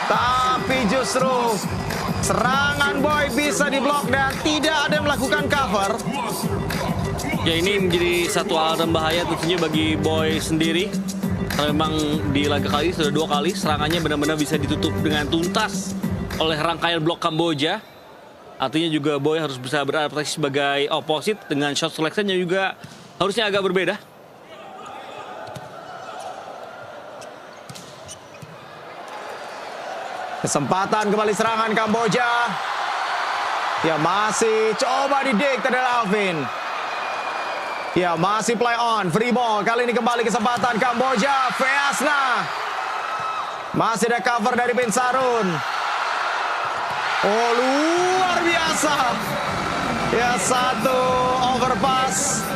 Tapi justru serangan Boy bisa diblok dan tidak ada yang melakukan cover. Ya, ini menjadi satu hal dan bahaya tentunya bagi Boy sendiri. Karena memang di laga kali sudah 2 kali serangannya benar-benar bisa ditutup dengan tuntas oleh rangkaian blok Kamboja. Artinya juga Boy harus bisa beradaptasi sebagai opposite dengan shot selection-nya juga harusnya agak berbeda. Kesempatan kembali serangan Kamboja. Ya, masih coba didik tadi Alvin. Ya, masih play on, free ball. Kali ini kembali kesempatan Kamboja. Feasna. Masih ada cover dari Pinsarun. Oh, luar biasa. Ya, satu overpass.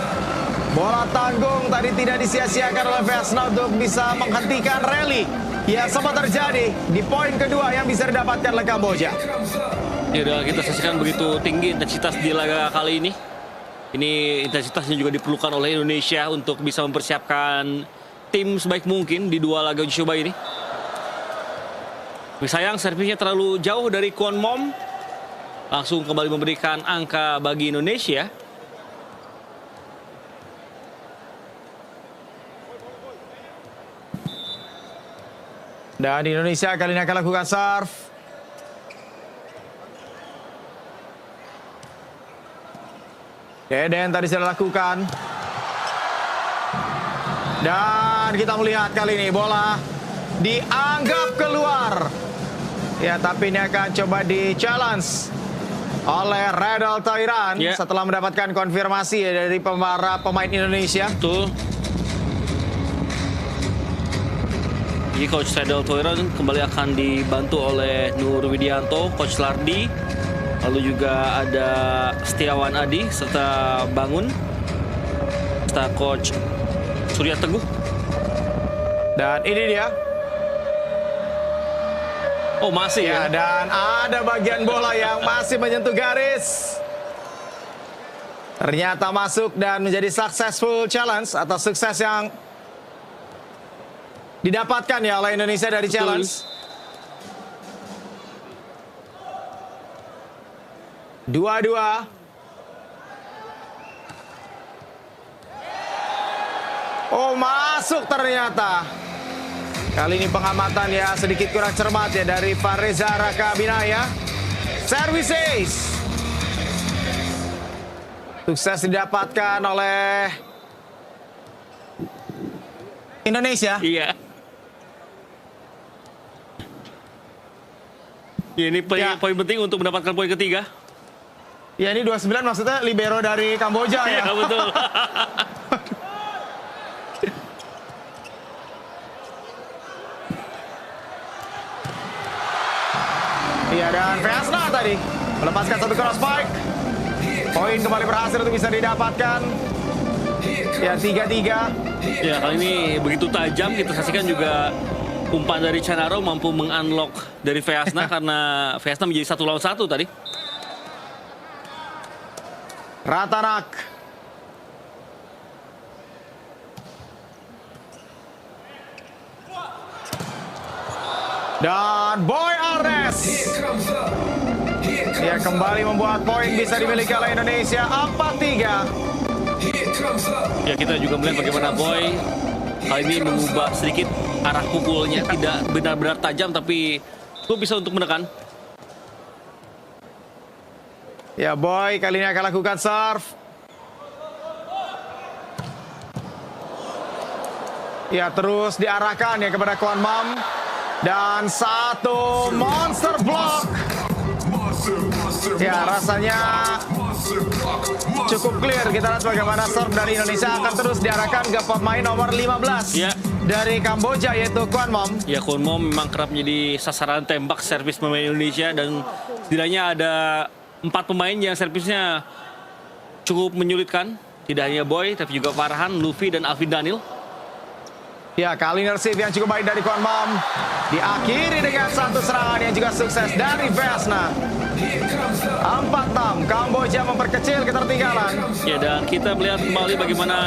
Bola tanggung tadi tidak disia-siakan oleh Feasna untuk bisa menghentikan rally. Ya, sempat terjadi di poin kedua yang bisa didapatkan oleh Kamboja. Ya, dan kita saksikan begitu tinggi intensitas di laga kali ini. Ini intensitasnya juga diperlukan oleh Indonesia untuk bisa mempersiapkan tim sebaik mungkin di 2 laga uji coba ini. Sayang servisnya terlalu jauh dari Kwon Mom. Langsung kembali memberikan angka bagi Indonesia. Dan Indonesia kali ini akan lakukan serve. Deden tadi sudah lakukan. Dan kita melihat kali ini bola dianggap keluar. Ya, tapi ini akan coba di-challenge oleh Redel Toiran setelah mendapatkan konfirmasi dari para pemain Indonesia. Betul. Jadi Coach Redel Toiran kembali akan dibantu oleh Nur Widianto, Coach Lardi. Lalu juga ada Setiawan Adi serta Bangun, serta Coach Surya Teguh. Dan ini dia. Oh, masih ya. Dan ada bagian bola yang masih menyentuh garis. Ternyata masuk dan menjadi successful challenge atau sukses yang didapatkan ya oleh Indonesia dari challenge. 2-2. Oh, masuk ternyata. Kali ini pengamatan ya sedikit kurang cermat ya dari Fareza Raka Binaya. Service ace. Sukses didapatkan oleh Indonesia. Iya. Ya, ini poin penting untuk mendapatkan poin ketiga. Ya, ini 29 maksudnya libero dari Kamboja ya. Iya, betul. Iya, dan Feasna tadi melepaskan satu cross spike. Poin kembali berhasil untuk bisa didapatkan. Ya, 3-3. Ya, kali ini begitu tajam. Kita saksikan juga umpan dari Chanaro mampu mengunlock dari Feasna karena Feasna menjadi 1-1 tadi. Ratanak. Dan Boy Arnes. Dia kembali membuat poin bisa dimiliki oleh Indonesia 4-3. Ya, kita juga melihat bagaimana Boy kali ini mengubah sedikit arah pukulnya. Tidak benar-benar tajam tapi cukup bisa untuk menekan. Ya, Boy kali ini akan lakukan serve. Ya, terus diarahkan ya kepada Kwon Mam. Dan satu monster block. Ya, rasanya cukup clear. Kita lihat bagaimana serve dari Indonesia akan terus diarahkan ke pemain nomor 15 dari Kamboja, yaitu Kwon Mom. Ya, Kwon Mom memang kerap menjadi sasaran tembak servis pemain Indonesia. Dan setidaknya ada 4 pemain yang servisnya cukup menyulitkan. Tidak hanya Boy, tapi juga Farhan, Luffy, dan Alvin Daniel. Ya, kali receive yang cukup baik dari Kwon Mom. Diakhiri dengan satu serangan yang juga sukses dari Feasna. 4-6, Kamboja memperkecil ketertinggalan. Ya, dan kita melihat kembali bagaimana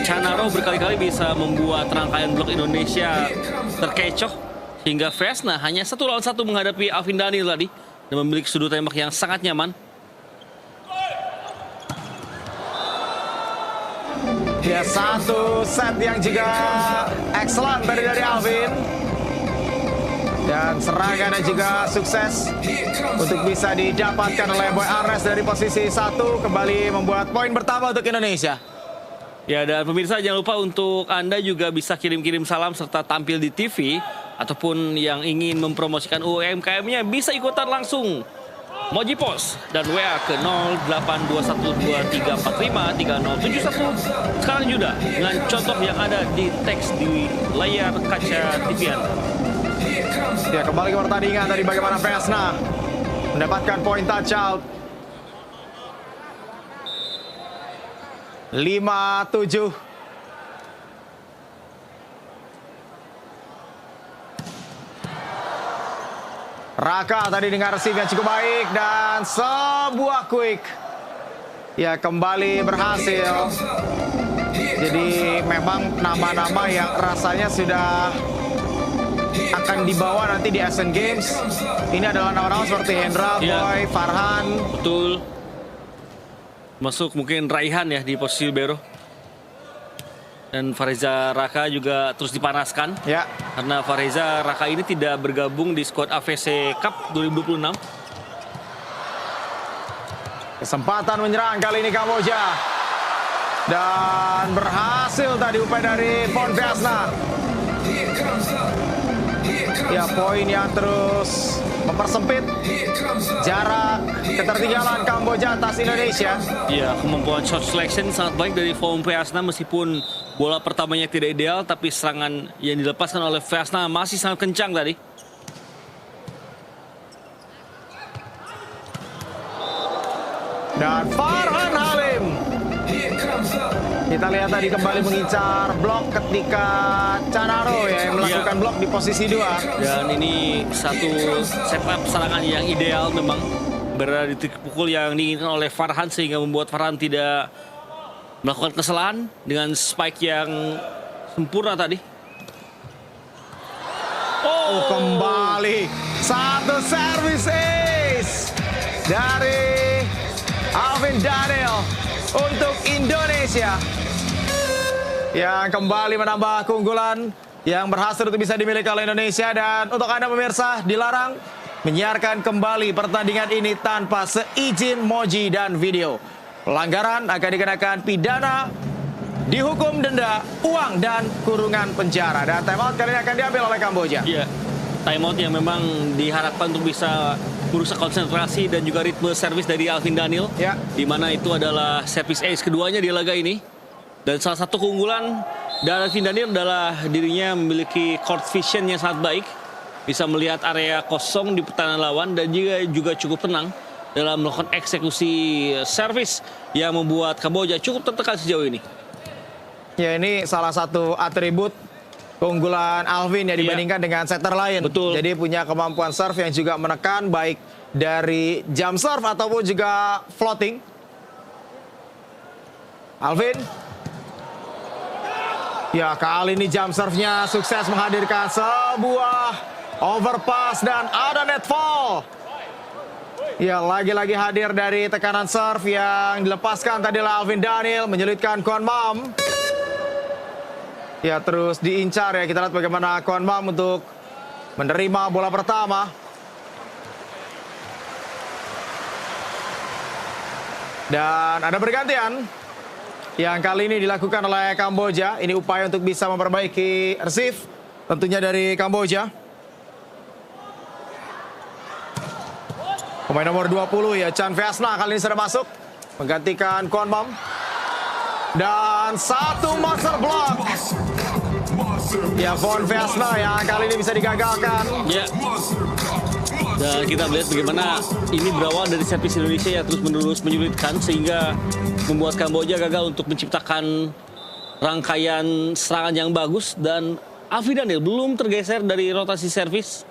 Chanaro berkali-kali bisa membuat rangkaian blok Indonesia terkecoh. Sehingga Vesna hanya 1-1 menghadapi Alvin Daniel tadi dan memiliki sudut tembak yang sangat nyaman. Ya, satu set yang juga excellent dari Alvin. Dan serangannya juga sukses untuk bisa didapatkan oleh Boy Arnes dari posisi 1, kembali membuat poin pertama untuk Indonesia. Ya, dan pemirsa jangan lupa untuk Anda juga bisa kirim-kirim salam serta tampil di TV ataupun yang ingin mempromosikan UMKM-nya bisa ikutan langsung Moji Pos dan WA ke 082123453071 sekarang juga dengan contoh yang ada di teks di layar kaca TV Anda. Ya, kembali ke pertandingan tadi bagaimana Vesna mendapatkan poin touch out. 5-7. Raka tadi dengan receive yang cukup baik dan sebuah quick. Ya, kembali berhasil. Jadi memang nama-nama yang rasanya sudah akan dibawa nanti di Asian Games. Ini adalah nama-nama seperti Hendra, Boy, Farhan. Betul. Masuk mungkin Raihan ya di posisi libero. Dan Fareza Raka juga terus dipanaskan. Ya. Karena Fareza Raka ini tidak bergabung di skuad AVC Cup 2026. Kesempatan menyerang kali ini Kamboja. Dan berhasil tadi upaya dari Von Vesna. Ya, poin yang terus mempersempit jarak ketertinggalan Kamboja atas Indonesia. Ya, kemampuan shot selection sangat baik dari Von Vesna meskipun bola pertamanya tidak ideal, tapi serangan yang dilepaskan oleh Vesna masih sangat kencang tadi. Dan Farhan Halim. Kita lihat tadi kembali mengincar blok ketika Canaro ya yang melakukan blok di posisi 2. Dan ini satu setup serangan yang ideal memang. Berada di titik pukul yang diinginkan oleh Farhan sehingga membuat Farhan tidak melakukan kesalahan dengan spike yang sempurna tadi. Oh, kembali satu service ace dari Alvin Daniel untuk Indonesia yang kembali menambah keunggulan yang berhasil untuk bisa dimiliki oleh Indonesia. Dan untuk Anda pemirsa, dilarang menyiarkan kembali pertandingan ini tanpa seizin Moji dan video. Pelanggaran akan dikenakan pidana, dihukum denda, uang, dan kurungan penjara. Dan timeout kali ini akan diambil oleh Kamboja. Iya, timeout yang memang diharapkan untuk bisa merusak konsentrasi dan juga ritme servis dari Alvin Daniel. Ya. Di mana itu adalah service ace keduanya di laga ini. Dan salah satu keunggulan dari Alvin Daniel adalah dirinya memiliki court vision yang sangat baik. Bisa melihat area kosong di pertahanan lawan dan juga cukup tenang dalam melakukan eksekusi servis yang membuat Kamboja cukup tertekan sejauh ini. Ya, ini salah satu atribut keunggulan Alvin ya dibandingkan dengan setter lain. Betul. Jadi punya kemampuan serve yang juga menekan baik dari jump serve ataupun juga floating. Alvin. Ya, kali ini jump serve-nya sukses menghadirkan sebuah overpass dan ada net fall. Ya, lagi-lagi hadir dari tekanan serve yang dilepaskan tadi oleh Alvin Daniel, menyulitkan Kwon Mam. Ya, terus diincar ya. Kita lihat bagaimana Kwon Mam untuk menerima bola pertama. Dan ada pergantian yang kali ini dilakukan oleh Kamboja. Ini upaya untuk bisa memperbaiki receive tentunya dari Kamboja. Pemain nomor 20 ya, Chan Vesna kali ini sudah masuk menggantikan Kwon Mam. Dan satu monster block. Ya, Von Vesna yang kali ini bisa digagalkan. Ya. Dan kita melihat bagaimana ini berawal dari servis Indonesia yang terus-menerus menyulitkan sehingga membuat Kamboja gagal untuk menciptakan rangkaian serangan yang bagus. Dan Alvin Daniel belum tergeser dari rotasi servis.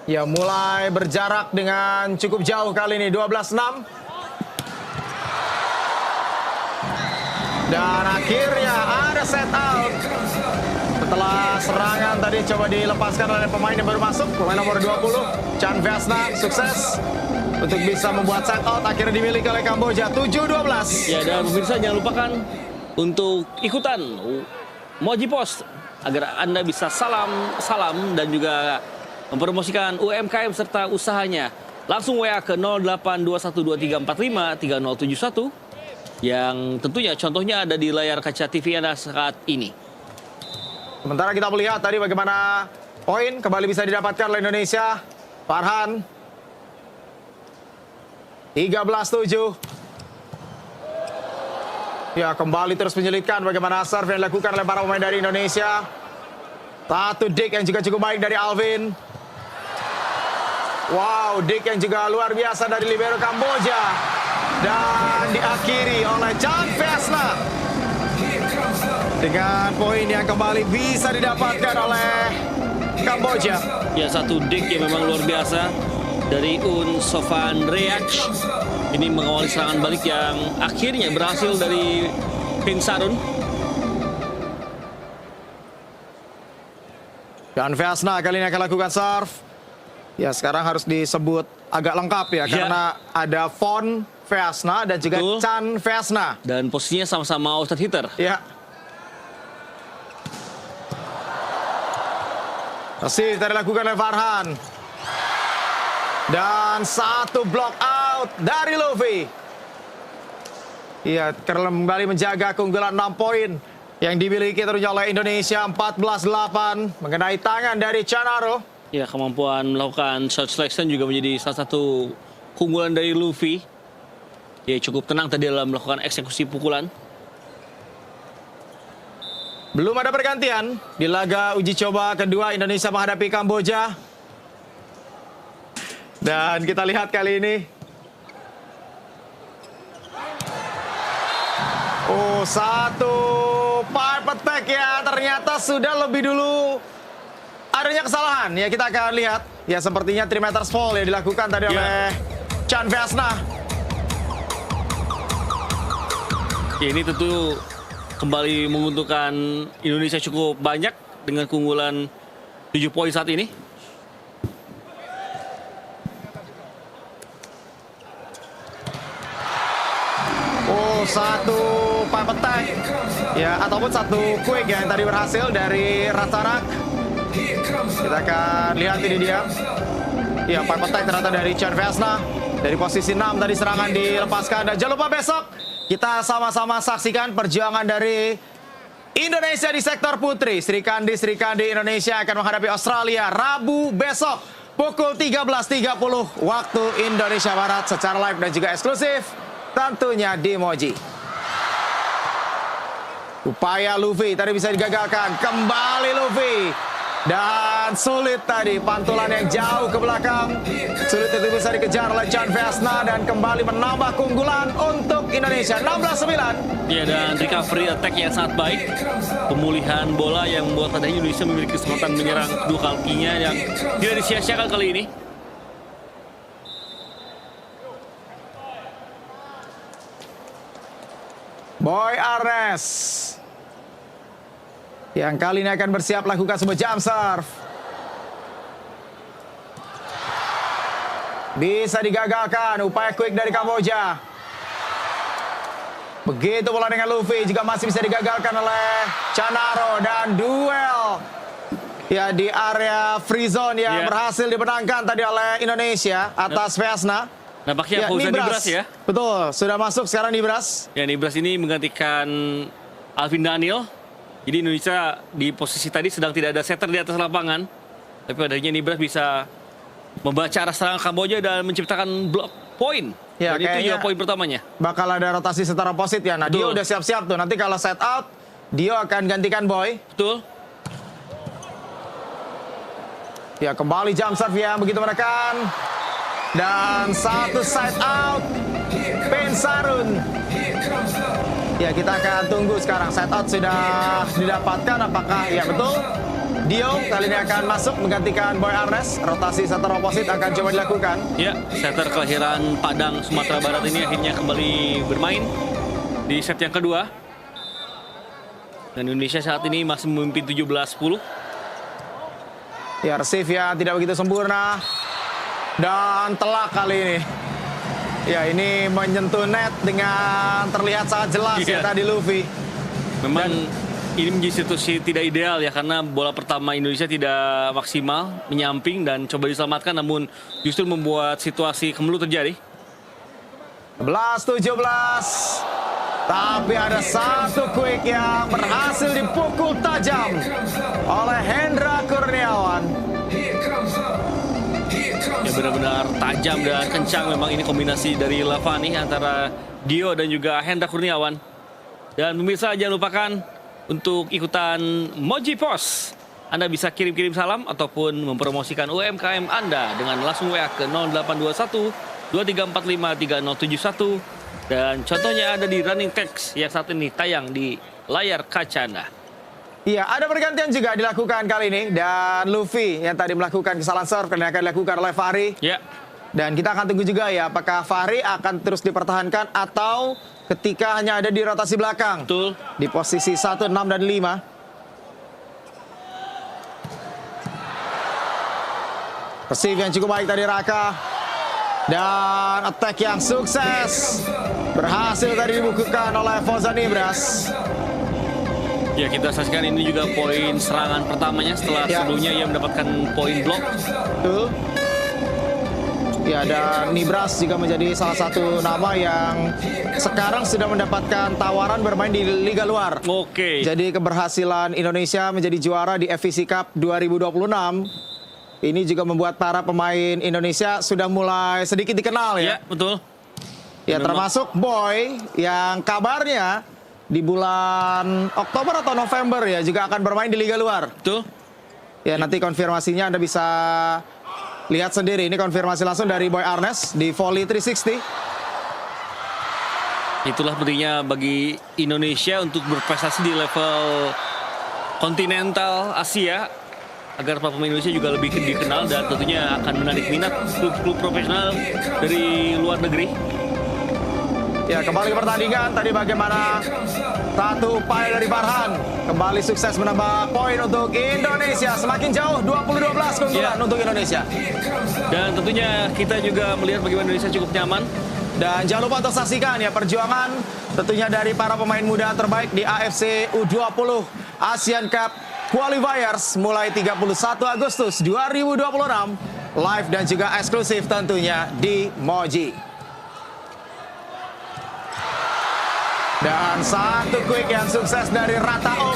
Ya, mulai berjarak dengan cukup jauh kali ini, 12-6. Dan akhirnya ada set out Setelah serangan tadi coba dilepaskan oleh pemain yang baru masuk, pemain nomor 20, Chan Vesna, sukses untuk bisa membuat set out, akhirnya dimiliki oleh Kamboja 7-12. Ya, dan pemirsa jangan lupakan untuk ikutan Moji Post agar Anda bisa salam dan juga mempromosikan UMKM serta usahanya. Langsung WA ke 082123453071 yang tentunya contohnya ada di layar kaca TV Anda saat ini. Sementara kita melihat tadi bagaimana poin kembali bisa didapatkan oleh Indonesia. Farhan 13-7. Ya, kembali terus menyulitkan bagaimana serve yang dilakukan oleh para pemain dari Indonesia. Satu dig yang juga cukup baik dari Alvin. Wow, dig yang juga luar biasa dari libero Kamboja. Dan diakhiri oleh Chan Vesna dengan poin yang kembali bisa didapatkan oleh Kamboja. Ya, satu dig yang memang luar biasa dari Un Sofan Reach. Ini mengawali serangan balik yang akhirnya berhasil dari Pin Sarun. Dan Vesna kali ini akan lakukan serve. Ya, sekarang harus disebut agak lengkap ya, karena ada Von Vesna dan juga Chan Vesna. Dan posisinya sama-sama outside hitter. Ya. Masih tadi dilakukan oleh Farhan. Dan satu block out dari Luffy. Iya, kembali menjaga keunggulan 6 poin yang dimiliki tentunya oleh Indonesia 14-8 mengenai tangan dari Chanaro. Ya, kemampuan melakukan shot selection juga menjadi salah satu keunggulan dari Luffy. Dia cukup tenang tadi dalam melakukan eksekusi pukulan. Belum ada pergantian di laga uji coba kedua Indonesia menghadapi Kamboja. Dan kita lihat kali ini. Oh, satu pipe attack ya. Ternyata sudah lebih dulu adanya kesalahan. Ya, kita akan lihat. Ya, sepertinya 3 meters fall yang dilakukan tadi oleh Chan Vesna. Ya, ini tentu kembali menguntungkan Indonesia cukup banyak dengan keunggulan 7 poin saat ini. Oh, satu pipe attack. Ya, ataupun satu quick yang tadi berhasil dari Ratsanak. Kita akan lihat ini dia. Ya, pipe attack ternyata dari Chan Vesna. Dari posisi 6 tadi serangan dilepaskan. Dan jangan lupa besok kita sama-sama saksikan perjuangan dari Indonesia di sektor putri. Sri Kandi Indonesia akan menghadapi Australia Rabu besok pukul 13.30 waktu Indonesia Barat secara live dan juga eksklusif tentunya di Moji. Upaya Luffy tadi bisa digagalkan. Kembali Luffy. Dan sulit tadi, pantulan yang jauh ke belakang. Sulit itu bisa dikejar oleh Chan Vesna dan kembali menambah keunggulan untuk Indonesia 16-9. Ya, dan recovery attack yang sangat baik. Pemulihan bola yang membuat pada Indonesia memiliki kesempatan menyerang kedua kalinya yang tidak disia-siakan kali ini. Boy Arnes yang kali ini akan bersiap lakukan sebuah jump serve. Bisa digagalkan upaya quick dari Kamboja. Begitu bola dengan Luffy juga masih bisa digagalkan oleh Chanaro. Dan duel ya di area free zone yang berhasil dimenangkan tadi oleh Indonesia atas Vesna. Nampaknya Fauzan Nibras ya. Betul, sudah masuk sekarang Nibras. Ya, Nibras ini menggantikan Alvin Daniel. Jadi Indonesia di posisi tadi sedang tidak ada setter di atas lapangan. Tapi adanya Nibras bisa membaca arah serangan Kamboja dan menciptakan blok poin. Ya, dan itu juga poin pertamanya. Bakal ada rotasi secara posit ya. Nah, Dio udah siap-siap tuh. Nanti kalau set out, Dio akan gantikan Boy. Betul. Ya, kembali jump serve yang begitu menekan. Dan satu side out. Pin Sarun. Ya, kita akan tunggu sekarang. Side out sudah didapatkan. Apakah ya betul? Dio kali ini akan masuk menggantikan Boy Arnes. Rotasi setter oposit akan coba dilakukan. Ya, setter kelahiran Padang, Sumatera Barat ini akhirnya kembali bermain di set yang kedua. Dan Indonesia saat ini masih memimpin 17-10. Ya, receive yang tidak begitu sempurna. Dan telak kali ini. Ya, ini menyentuh net dengan terlihat sangat jelas ya tadi Luffy. Memang ini menjadi situasi tidak ideal ya, karena bola pertama Indonesia tidak maksimal, menyamping dan coba diselamatkan, namun justru membuat situasi kembali terjadi. 11-17. Tapi ada satu quick yang berhasil dipukul tajam oleh Hendra Kurniawan. Ya, benar-benar tajam dan kencang memang ini kombinasi dari Lavani antara Dio dan juga Hendra Kurniawan. Dan pemirsa, jangan lupakan untuk ikutan Moji Pos. Anda bisa kirim-kirim salam ataupun mempromosikan UMKM Anda dengan langsung WA ke 0821 2345 3071. Dan contohnya ada di running text yang saat ini tayang di layar kaca Anda. Iya, ada pergantian juga dilakukan kali ini. Dan Luffy yang tadi melakukan kesalahan serve karena akan dilakukan oleh Fahri. Ya. Dan kita akan tunggu juga ya, apakah Fahri akan terus dipertahankan atau ketika hanya ada di rotasi belakang. Betul. Di posisi 1, 6, dan 5. Receive yang cukup baik tadi Raka. Dan attack yang sukses. Berhasil tadi dibukukan oleh Fauzan Ibras. Ya, kita saksikan ini juga poin serangan pertamanya setelah sebelumnya ia mendapatkan poin blok. Betul. Ya, dan Nibras juga menjadi salah satu nama yang sekarang sudah mendapatkan tawaran bermain di liga luar. Oke. Jadi keberhasilan Indonesia menjadi juara di FVC Cup 2026 ini juga membuat para pemain Indonesia sudah mulai sedikit dikenal ya. Ya, betul. Ya, termasuk Boy yang kabarnya di bulan Oktober atau November ya juga akan bermain di liga luar. Betul. Ya, nanti konfirmasinya Anda bisa lihat sendiri. Ini konfirmasi langsung dari Boy Arnes di Volley 360. Itulah pentingnya bagi Indonesia untuk berprestasi di level kontinental Asia, agar para pemain Indonesia juga lebih dikenal dan tentunya akan menarik minat klub-klub profesional dari luar negeri. Ya, kembali ke pertandingan. Tadi bagaimana satu upaya dari Farhan. Kembali sukses menambah poin untuk Indonesia. Semakin jauh, 20-12 keunggulan untuk Indonesia. Dan tentunya kita juga melihat bagaimana Indonesia cukup nyaman. Dan jangan lupa untuk saksikan ya perjuangan tentunya dari para pemain muda terbaik di AFC U20 Asian Cup Qualifiers mulai 31 Agustus 2026 live dan juga eksklusif tentunya di Moji. Dan satu quick yang sukses dari Rataok.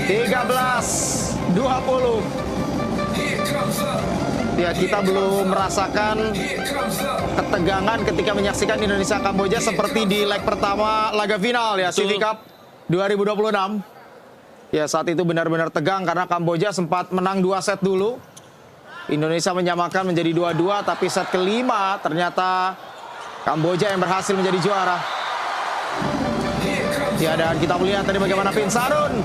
13-20. Ya, kita belum merasakan ketegangan ketika menyaksikan Indonesia Kamboja seperti di leg pertama laga final ya CV Cup 2026. Ya, saat itu benar-benar tegang karena Kamboja sempat menang 2 set dulu. Indonesia menyamakan menjadi 2-2, tapi set kelima ternyata Kamboja yang berhasil menjadi juara. Ya, dan kita melihat tadi bagaimana Pinsarun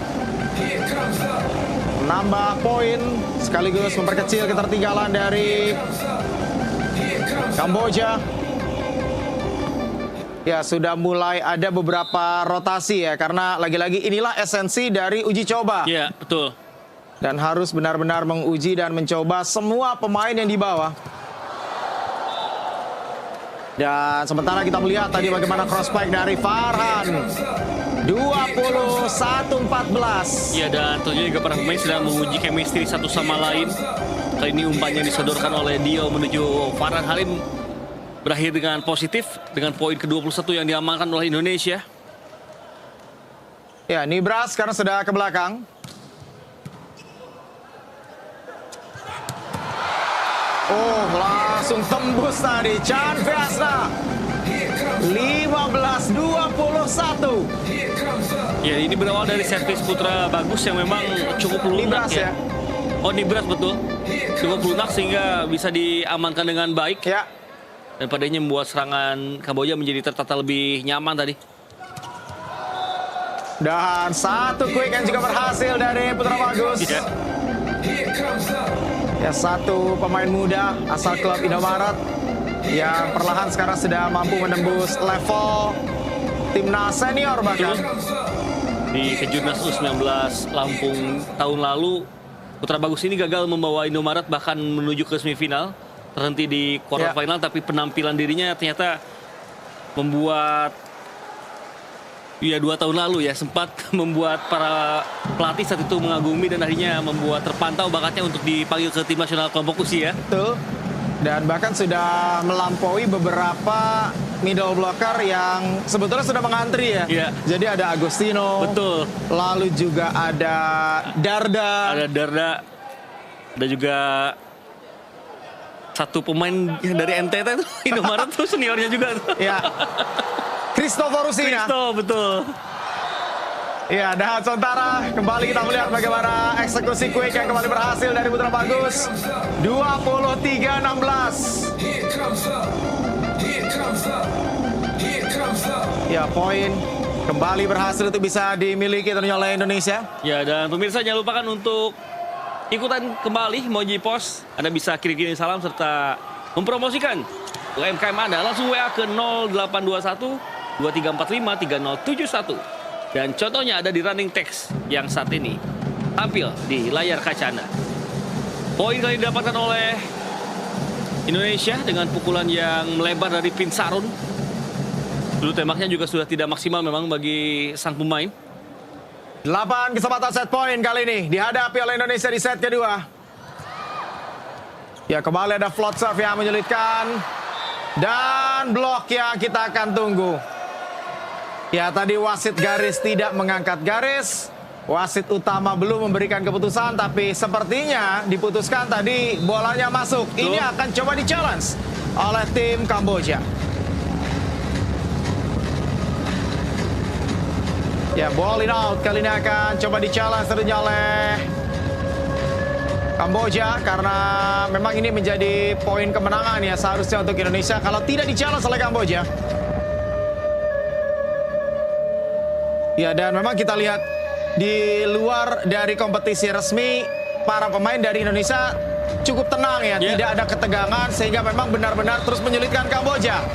menambah poin sekaligus memperkecil ketertinggalan dari Kamboja. Ya, sudah mulai ada beberapa rotasi ya, karena lagi-lagi inilah esensi dari uji coba. Iya, betul. Dan harus benar-benar menguji dan mencoba semua pemain yang dibawa. Dan sementara kita melihat tadi bagaimana cross spike dari Farhan. 21-14. Iya, dan tentunya juga para pemain sedang menguji chemistry satu sama lain. Kali ini umpannya disodorkan oleh Dio menuju Farhan Halim berakhir dengan positif dengan poin ke-21 yang diamankan oleh Indonesia. Ya, Nibras sekarang sudah ke belakang. Oh, langsung tembus tadi Chan Fiasna. 15-21. Ya, ini berawal dari servis putra bagus yang memang cukup lunak Nibras ya. Oh, Nibras betul. Cukup lunak sehingga bisa diamankan dengan baik. Ya. Dan padanya membuat serangan Kamboja menjadi tertata lebih nyaman tadi. Dan satu quick yang juga berhasil dari Putra Bagus. Ya. Ya, satu pemain muda asal klub Indomaret yang perlahan sekarang sudah mampu menembus level timnas senior bahkan. di Kejurnas U19 Lampung tahun lalu. Putra Bagus ini gagal membawa Indomaret bahkan menuju ke semifinal, terhenti di quarter final, tapi penampilan dirinya ternyata membuat 2 tahun lalu ya sempat membuat para pelatih saat itu mengagumi dan akhirnya membuat terpantau bakatnya untuk dipanggil ke tim nasional kelompok usia. Betul. Dan bahkan sudah melampaui beberapa middle blocker yang sebetulnya sudah mengantri ya. Iya. Jadi ada Agostino. Betul. Lalu juga ada Darda. Ada Darda. Ada juga satu pemain yang dari NTT itu Indomaret tuh seniornya juga tuh. Ya. Christopher Rusina. Kristo, betul. Ya, dan sementara kembali kita melihat bagaimana eksekusi quick yang kembali berhasil dari Putra Bagus. 23-16. Ya, poin kembali berhasil itu bisa dimiliki tentunya oleh Indonesia. Ya, dan pemirsa jangan lupakan untuk ikutan kembali Moji Pos. Anda bisa kirim salam serta mempromosikan UMKM Anda. Langsung WA ke 0821 2345 3071. Dan contohnya ada di running text yang saat ini tampil di layar kaca Anda. Poin kali didapatkan oleh Indonesia dengan pukulan yang melebar dari pin sarun. Dulu tembaknya juga sudah tidak maksimal memang bagi sang pemain. 8 kesempatan set point kali ini dihadapi oleh Indonesia di set kedua. Ya, kembali ada float serve yang menyulitkan. Dan blok yang kita akan tunggu. Ya, tadi wasit garis tidak mengangkat garis. Wasit utama belum memberikan keputusan, tapi sepertinya diputuskan tadi bolanya masuk. Ini akan coba di-challenge oleh tim Kamboja. Ya, ball in out kali ini akan coba di-challenge tentunya oleh Kamboja. Karena memang ini menjadi poin kemenangan ya seharusnya untuk Indonesia kalau tidak di-challenge oleh Kamboja. Ya, dan memang kita lihat di luar dari kompetisi resmi, para pemain dari Indonesia cukup tenang ya, tidak ada ketegangan sehingga memang benar-benar terus menyulitkan Kamboja.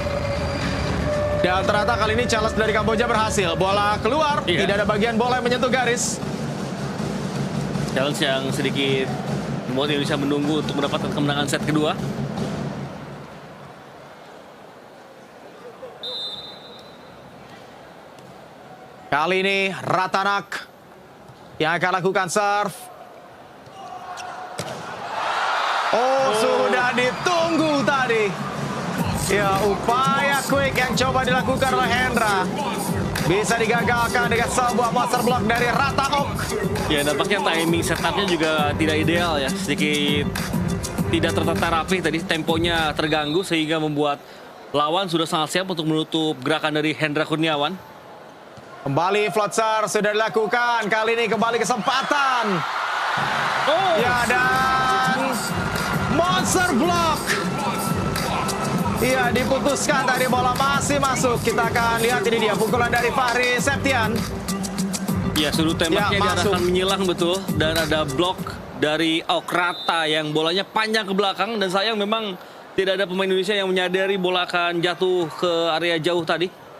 Dan ternyata kali ini challenge dari Kamboja berhasil. Bola keluar, tidak ada bagian bola yang menyentuh garis. Challenge yang sedikit membuat Indonesia menunggu untuk mendapatkan kemenangan set kedua. Kali ini Ratanak yang akan lakukan serve. Oh, sudah ditunggu tadi. Ya, upaya quick yang coba dilakukan oleh Hendra bisa digagalkan dengan sebuah master block dari Ratanak. Ya, nampaknya timing setupnya juga tidak ideal ya. Sedikit tidak tertata rapi tadi, temponya terganggu sehingga membuat lawan sudah sangat siap untuk menutup gerakan dari Hendra Kurniawan. Kembali Flotzer sudah dilakukan. Kali ini kembali kesempatan. Ya, dan monster block. Iya, diputuskan tadi, bola masih masuk. Kita akan lihat ini dia pukulan dari Fahri Septian. Ya, sudut tembaknya diarahkan menyilang betul. Dan ada blok dari Okrata yang bolanya panjang ke belakang. Dan sayang memang tidak ada pemain Indonesia yang menyadari bola akan jatuh ke area jauh tadi.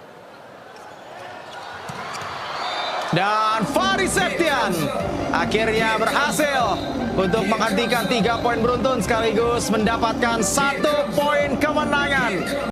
Dan Fahri Septian akhirnya berhasil untuk menghentikan 3 poin beruntun sekaligus mendapatkan 1 poin kemenangan.